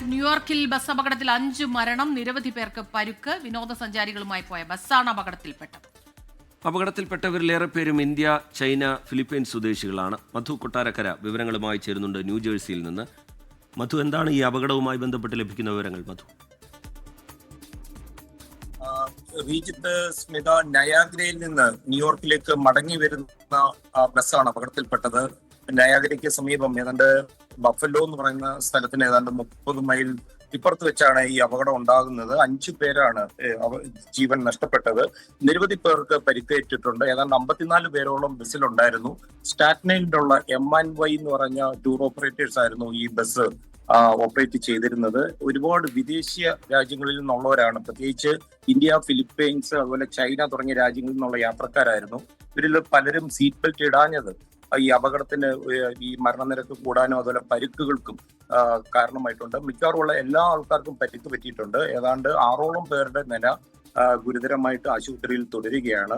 Back. ന്യൂയോർക്കിൽ bus അപകടത്തിൽ 5 മരണം, നിരവധി പേർക്ക് പരുക്ക്. വിനോദസഞ്ചാരികളുമായി പോയ ബസ്സാണ് അപകടത്തിൽപ്പെട്ടത്. അപകടത്തിൽപ്പെട്ടവരിലേറെ പേരും ഇന്ത്യ, ചൈന, ഫിലിപ്പീൻസ് സ്വദേശികളാണ്. മധു കൊട്ടാരക്കര വിവരങ്ങളുമായി ചേരുന്നുണ്ട് ന്യൂജേഴ്സിയിൽ നിന്ന്. മധു, എന്താണ് ഈ അപകടവുമായി ബന്ധപ്പെട്ട് ലഭിക്കുന്ന വിവരങ്ങൾ? മധു. ശ്രീജിത്ത്, സ്മിത, നയാഗ്രയിൽ നിന്ന് ന്യൂയോർക്കിലേക്ക് മടങ്ങി വരുന്ന ബസ്സാണ് അപകടത്തിൽപ്പെട്ടത്. നയാഗ്രയ്ക്ക് സമീപം ഏതാണ്ട് ബഫല്ലോ എന്ന് പറയുന്ന സ്ഥലത്തിന് ഏതാണ്ട് 30 മൈൽ ഇപ്പുറത്ത് വെച്ചാണ് ഈ അപകടം ഉണ്ടാകുന്നത്. 5 പേരാണ് ജീവൻ നഷ്ടപ്പെട്ടത്. നിരവധി പേർക്ക് പരിക്കേറ്റിട്ടുണ്ട്. ഏതാണ്ട് 54 പേരോളം ബസ്സിലുണ്ടായിരുന്നു. സ്റ്റാറ്റ്നൈലിലുള്ള M&Y എന്ന് പറഞ്ഞ ടൂർ ഓപ്പറേറ്റേഴ്സ് ആയിരുന്നു ഈ ബസ് ഓപ്പറേറ്റ് ചെയ്തിരുന്നത്. ഒരുപാട് വിദേശീയ രാജ്യങ്ങളിൽ നിന്നുള്ളവരാണ്, പ്രത്യേകിച്ച് ഇന്ത്യ, ഫിലിപ്പീൻസ്, അതുപോലെ ചൈന തുടങ്ങിയ രാജ്യങ്ങളിൽ നിന്നുള്ള യാത്രക്കാരായിരുന്നു. ഇവരിൽ പലരും സീറ്റ് ബെൽറ്റ് ഇടാഞ്ഞത് ഈ അപകടത്തിന്, ഈ മരണനിരക്ക് കൂടാനും അതുപോലെ പരിക്കുകൾക്കും കാരണമായിട്ടുണ്ട്. മിക്കവാറുമുള്ള എല്ലാ ആൾക്കാർക്കും പരിക്ക് പറ്റിയിട്ടുണ്ട്. ഏതാണ്ട് 6ഓളം പേരുടെ നില ഗുരുതരമായിട്ട് ആശുപത്രിയിൽ തുടരുകയാണ്.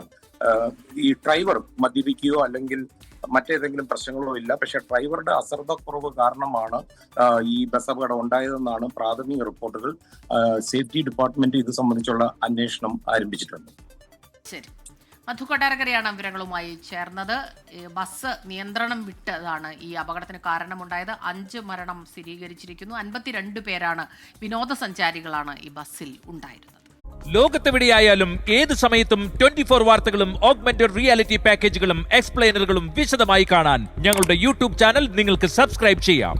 ഈ ഡ്രൈവർ മദ്യപിക്കുകയോ അല്ലെങ്കിൽ മറ്റേതെങ്കിലും പ്രശ്നങ്ങളോ ഇല്ല. പക്ഷെ ഡ്രൈവറുടെ അശ്രദ്ധക്കുറവ് കാരണമാണ് ഈ ബസ് അപകടം ഉണ്ടായതെന്നാണ് പ്രാഥമിക റിപ്പോർട്ടുകൾ. സേഫ്റ്റി ഡിപ്പാർട്ട്മെന്റ് ഇത് സംബന്ധിച്ചുള്ള അന്വേഷണം ആരംഭിച്ചിട്ടുണ്ട്. ശരി, മധു കൊട്ടാരക്കരയാണ് വിവരങ്ങളുമായി ചേർന്നത്. ബസ് നിയന്ത്രണം വിട്ടതാണ് ഈ അപകടത്തിന് കാരണമുണ്ടായത്. 5 മരണം സ്ഥിരീകരിച്ചിരിക്കുന്നു. 52 പേരാണ് വിനോദസഞ്ചാരികളാണ് ഈ ബസ്സിൽ ഉണ്ടായിരുന്നത്. ലോകത്തെവിടെയായാലും ഏത് സമയത്തും 24 വാർത്തകളും ഓഗ്മെന്റഡ് റിയാലിറ്റി പാക്കേജുകളും എക്സ്പ്ലെയിനറുകളും വിശദമായി കാണാൻ ഞങ്ങളുടെ യൂട്യൂബ് ചാനൽ നിങ്ങൾക്ക് സബ്സ്ക്രൈബ് ചെയ്യാം.